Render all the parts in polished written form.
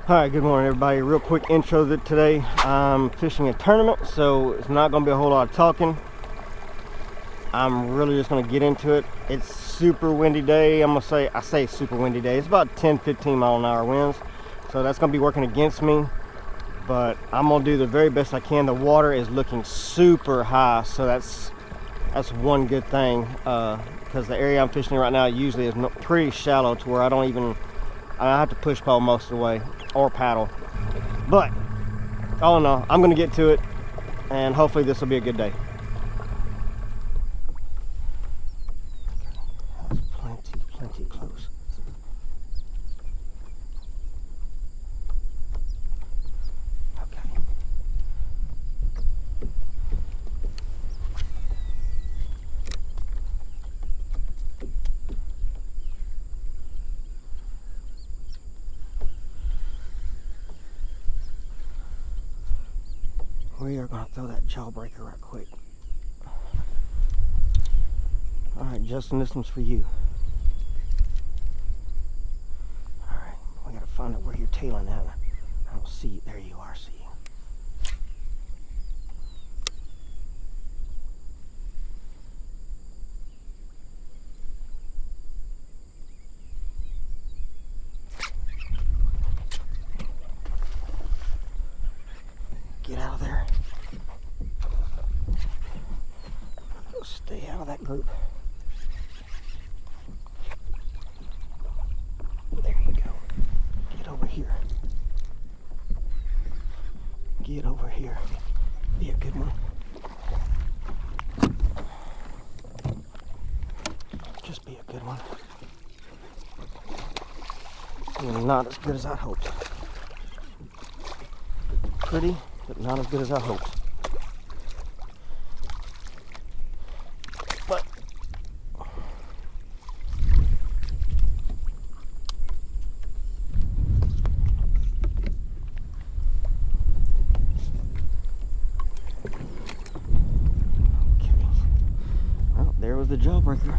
Hi, good morning everybody. Real quick intro that today. I'm fishing a tournament, so it's not going to be a whole lot of talking. I'm really just going to get into it. It's super windy day. I say super windy day. It's about 10-15 mile an hour winds, so that's going to be working against me, but I'm going to do the very best I can. The water is looking super high, so that's one good thing, because the area I'm fishing right now usually is pretty shallow to where I have to push pole most of the way or paddle. But all in all, I'm gonna get to it, and hopefully this will be a good day. That's plenty close. Okay. We are going to throw that jawbreaker right quick. Alright, Justin, this one's for you. Alright, we got to find out where you're tailing at. I don't see you. There you are, see you. Get out of there. Stay out of that group. There you go. Get over here. Get over here. Be a good one. Just be a good one. You're not as good as I hoped. Pretty, but not as good as I hoped. But okay. Well, there was the jawbreaker.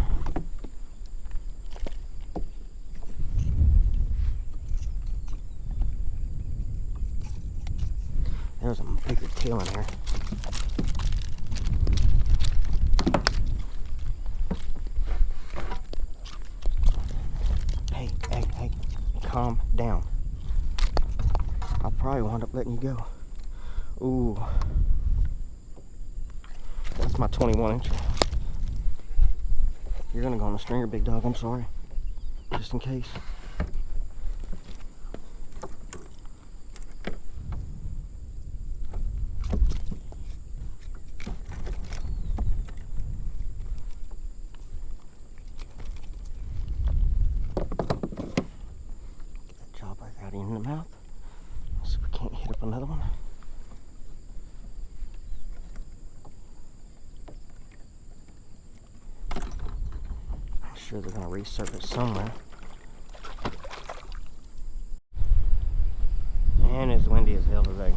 There's a bigger tail in here. Hey, calm down. I'll probably wind up letting you go. Ooh. That's my 21-inch. You're gonna go on the stringer, big dog, I'm sorry. Just in case. Out in the mouth. So we can't hit up another one. I'm sure they're gonna resurface somewhere. And it's windy as hell today.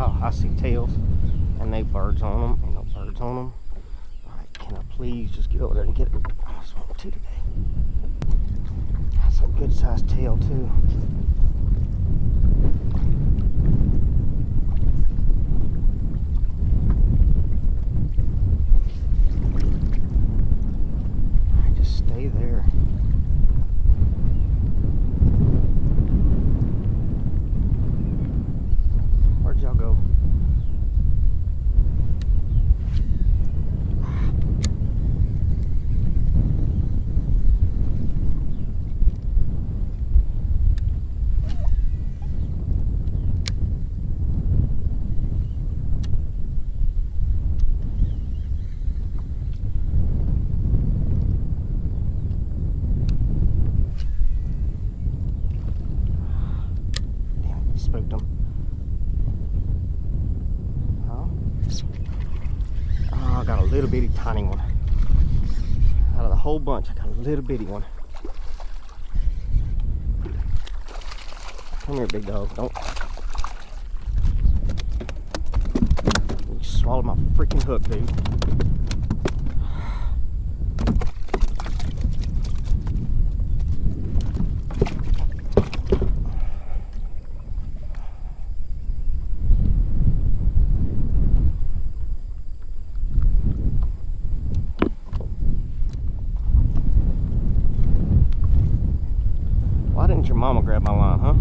Oh, I see tails, and they birds on them. Ain't no birds on them. All right, can I please just get over there and get it? I just want two today. That's a good sized tail too. All right, just stay there. Where'd y'all go? got a little bitty tiny one. Out of the whole bunch, I got a little bitty one. Come here, big dog. Don't. You swallowed my freaking hook, dude. Why didn't your mama grab my line, huh?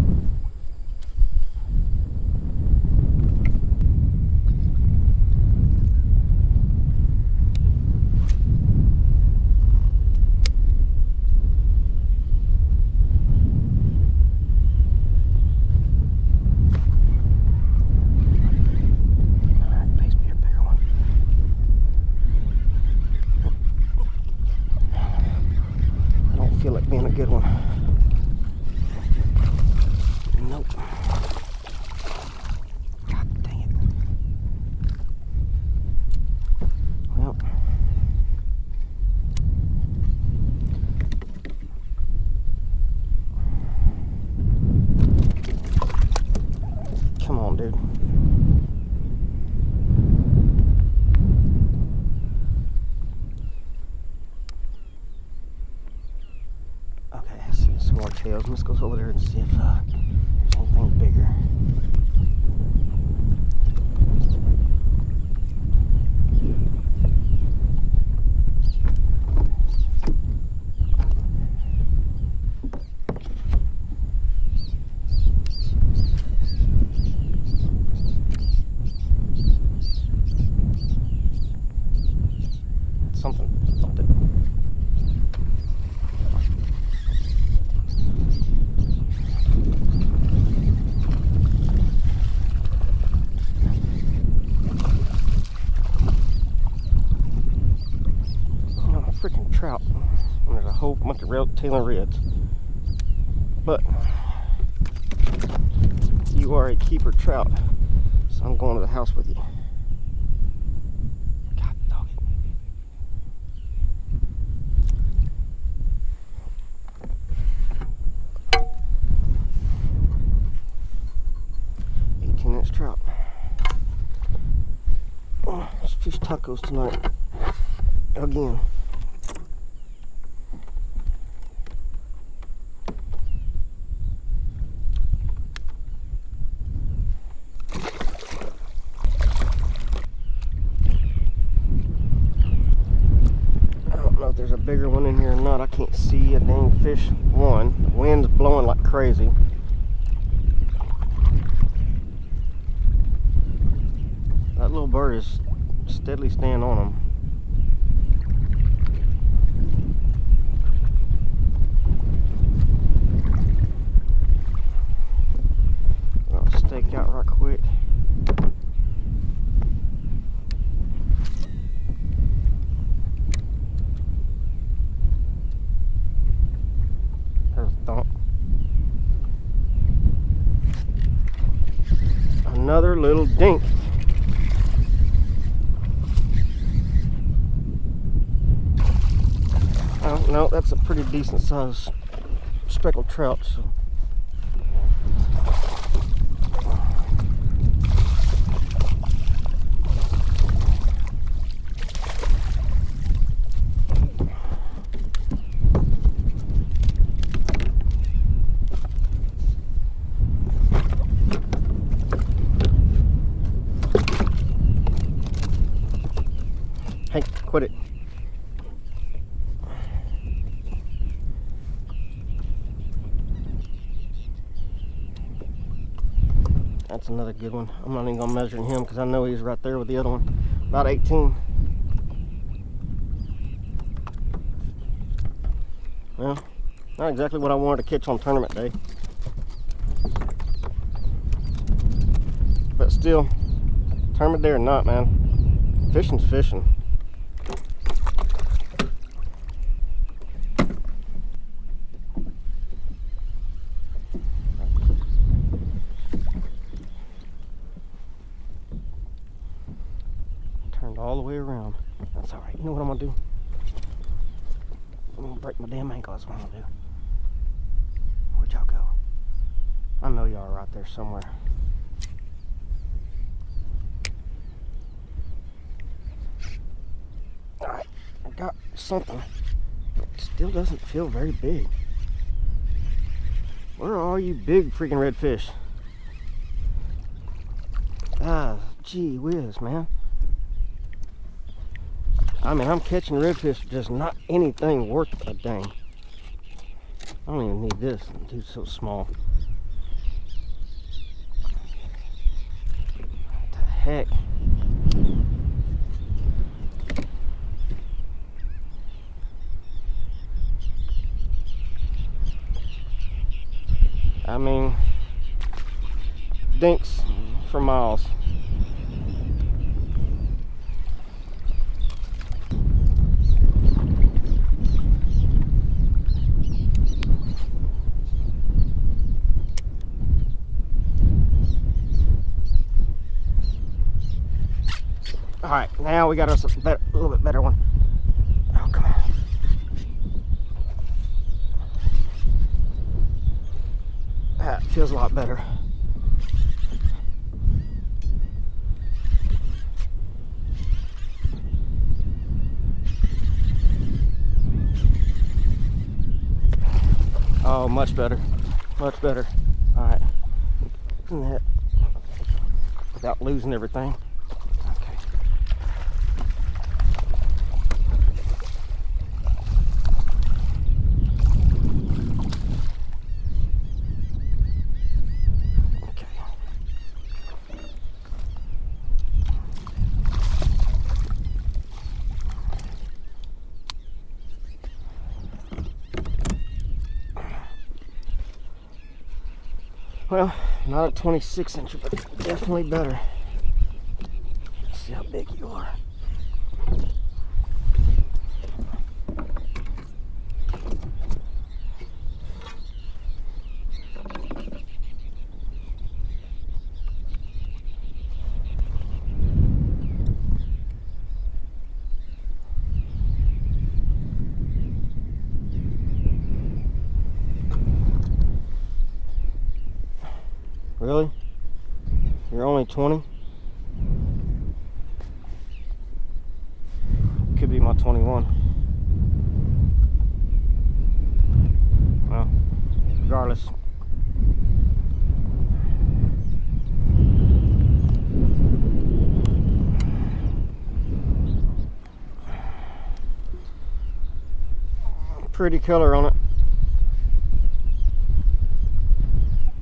Feel like being a good one. Nope. God dang it. Well. Come on, dude. Some more tails. Let's go over there and see if there's anything bigger. Something. Freaking trout, and there's a whole bunch of red tail and reds. But you are a keeper trout, so I'm going to the house with you. God dog it. 18-inch trout. Oh, let's fish tacos tonight. Again. If there's a bigger one in here or not. I can't see a dang fish. One, the wind's blowing like crazy. That little bird is steadily staying on him. I'll stake out right quick. Another little dink. Oh no, that's a pretty decent size speckled trout. So. Hey, quit it. That's another good one. I'm not even gonna measure him because I know he's right there with the other one. About 18. Well, not exactly what I wanted to catch on tournament day. But still, tournament day or not, man, fishing's fishing. all the way around. That's all right. You know what I'm gonna do? I'm gonna break my damn ankle. That's what I'm gonna do. Where'd y'all go? I know y'all are right there somewhere. All right, I got something. It still doesn't feel very big. Where are all you big freaking redfish? Ah, gee whiz, man. I mean, I'm catching redfish, just not anything worth a dang. I don't even need this. Dude's so small. What the heck? I mean, dinks for miles. All right, now we got us a little bit better one. Oh, come on. That feels a lot better. Oh, much better. Much better. All right. That without losing everything. Okay. Okay. Well, not a 26 inch, but definitely better. Let's see how big you are. Really? You're only 20? Could be my 21. Well, regardless. Pretty color on it.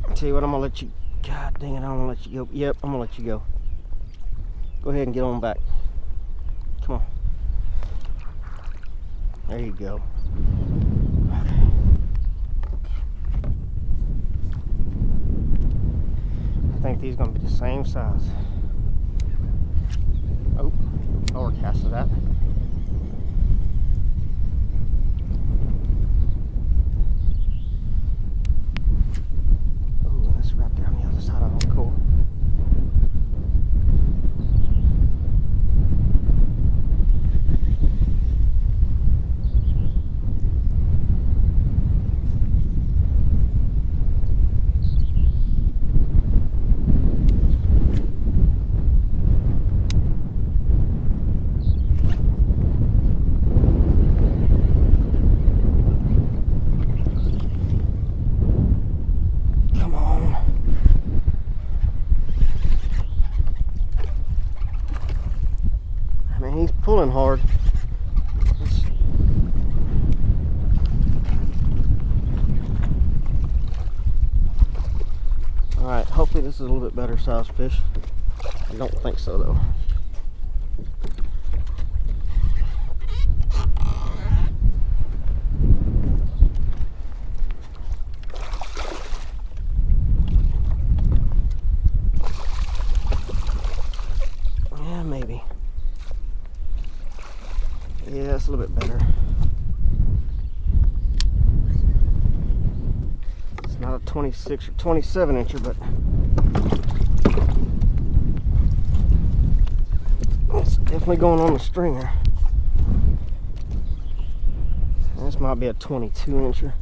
I'll tell you what, I'm gonna let you. God dang it, I'm gonna let you go. Yep, I'm gonna let you go. Go ahead and get on back. Come on. There you go. Okay. I think these are gonna be the same size. Oh, lower cast of that. Oh, that's right there on the other side of them. Cool. He's pulling hard. Alright, hopefully this is a little bit better sized fish. I don't think so though. Yeah, maybe. Yeah, it's a little bit better. It's not a 26 or 27 incher, but it's Definitely going on the stringer. This might be a 22 incher.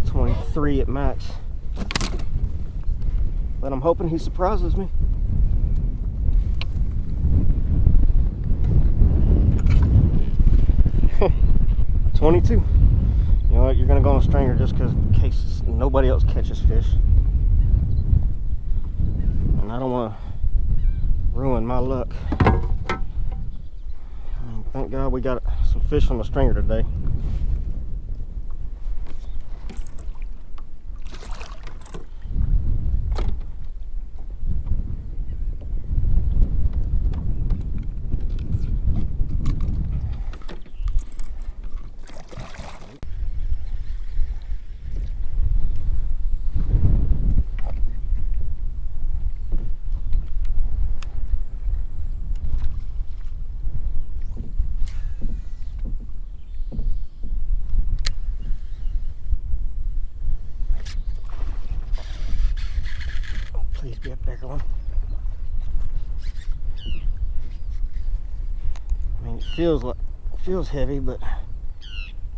23 at max. But I'm hoping he surprises me. $22. You know what? You're gonna go on a stringer just because in case nobody else catches fish. And I don't want to ruin my luck. I mean, thank God we got some fish on the stringer today. Please be a bigger one. I mean, it feels heavy, but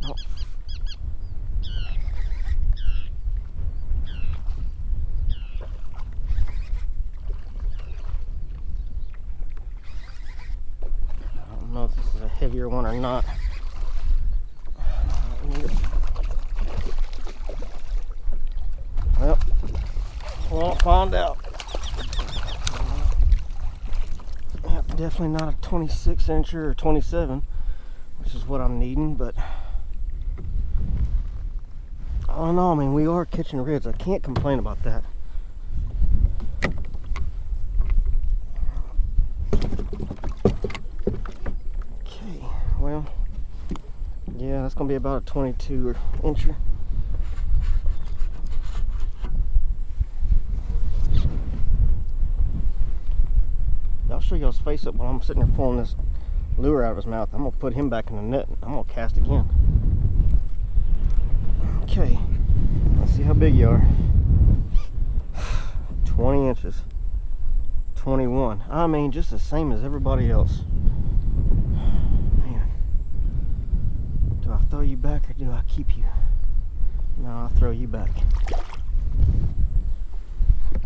don't. I don't know if this is a heavier one or not. Well, we'll find out. Definitely not a 26 incher or 27, which is what I'm needing, but all in all, I mean, we are catching reds. I can't complain about that. Okay, well, yeah, that's gonna be about a 22 incher. I'll show you his face up while I'm sitting there pulling this lure out of his mouth. I'm gonna put him back in the net. I'm gonna cast again. Okay, let's see how big you are. 20 inches. 21. I mean, just the same as everybody else. Man, do I throw you back or do I keep you? No, I'll throw you back.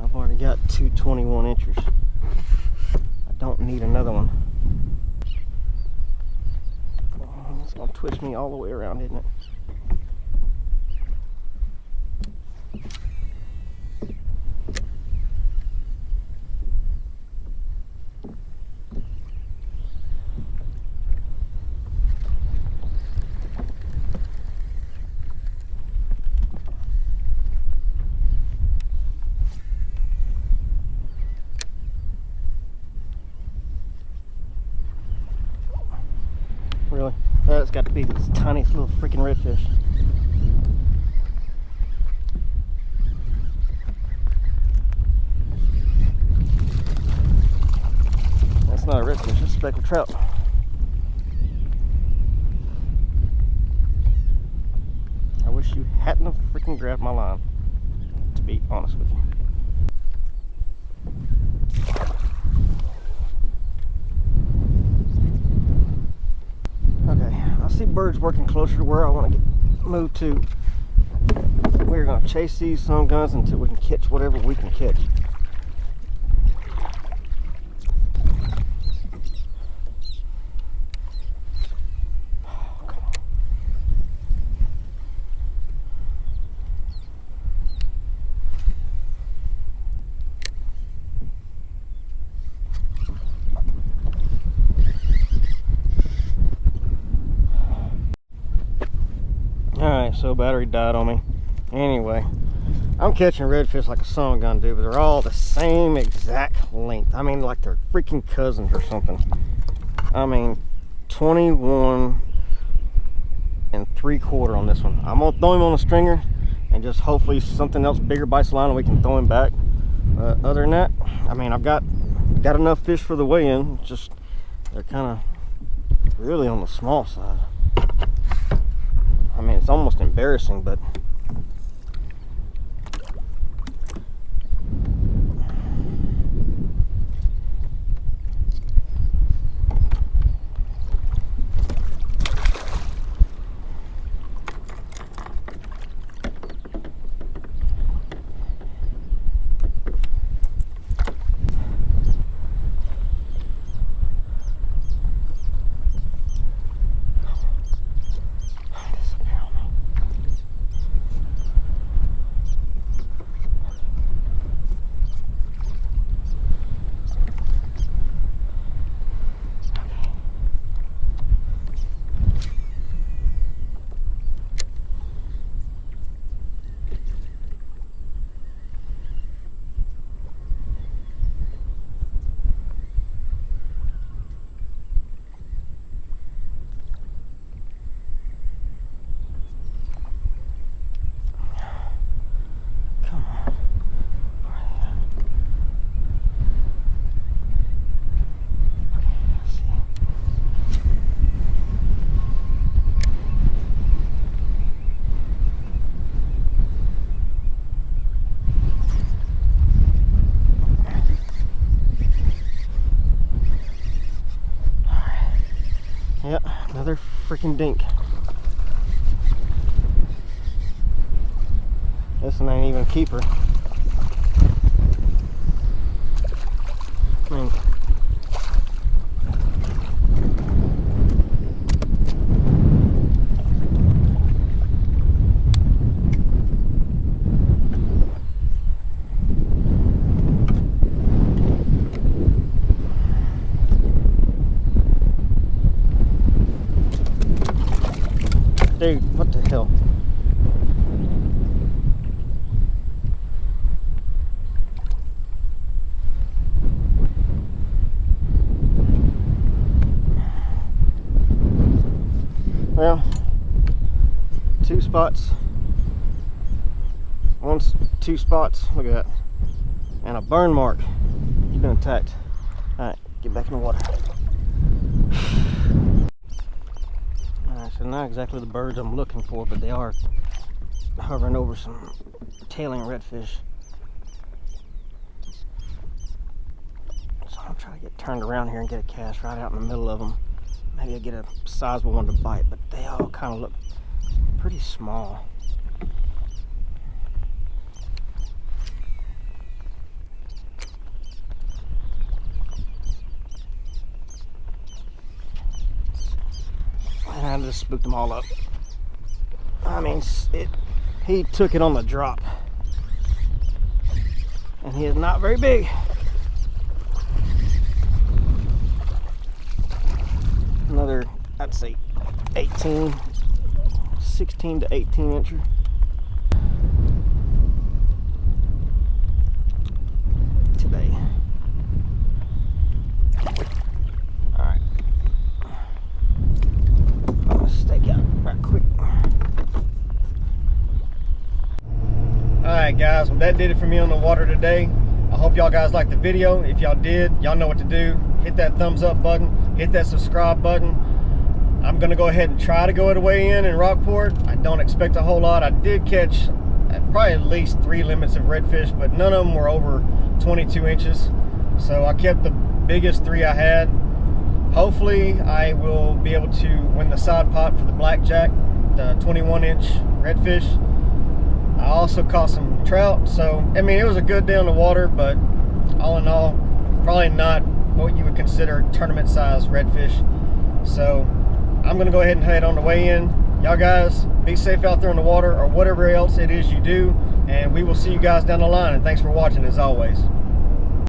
I've already got two 21 inchers. Don't need another one. Oh, it's gonna twist me all the way around, isn't it? Really? That's got to be this tiniest little freaking redfish. That's not a redfish, it's a speckled trout. I wish you hadn't have freaking grabbed my line, to be honest with you. I see birds working closer to where I want to get moved to. We're going to chase these sun guns until we can catch whatever we can catch. Alright, so battery died on me. Anyway, I'm catching redfish like a sun gun, dude, but they're all the same exact length. I mean, like they're freaking cousins or something. I mean, 21 3/4 on this one. I'm gonna throw him on a stringer and just hopefully something else bigger bites the line and we can throw him back. Other than that, I mean, I've got enough fish for the weigh-in. Just they're kind of really on the small side. I mean, it's almost embarrassing, but Yep, another freaking dink. This one ain't even a keeper. I mean, dude, what the hell? Well, 2 spots. Two spots. Look at that. And a burn mark. You've been attacked. Alright, get back in the water. Alright, so not exactly the birds I'm looking for, but they are hovering over some tailing redfish. So I'm trying to get turned around here and get a cast right out in the middle of them. Maybe I'll get a sizable one to bite, but they all kind of look pretty small. And I just spooked them all up. I mean, he took it on the drop. And he is not very big. Another, I'd say 16 to 18 incher. Today. Alright. I'm gonna stake out right quick. Alright guys, well that did it for me on the water today. I hope y'all guys liked the video. If y'all did, y'all know what to do. Hit that thumbs up button, hit that subscribe button. I'm gonna go ahead and try to go to weigh in Rockport. I don't expect a whole lot. I did catch probably at least 3 limits of redfish, but none of them were over 22 inches. So I kept the biggest 3 I had. Hopefully I will be able to win the side pot for the blackjack, the 21-inch redfish. I also caught some trout, so I mean it was a good day on the water, but all in all, probably not what you would consider tournament size redfish. So I'm gonna go ahead and head on the way in. Y'all guys be safe out there on the water, or whatever else it is you do, and we will see you guys down the line. And thanks for watching as always.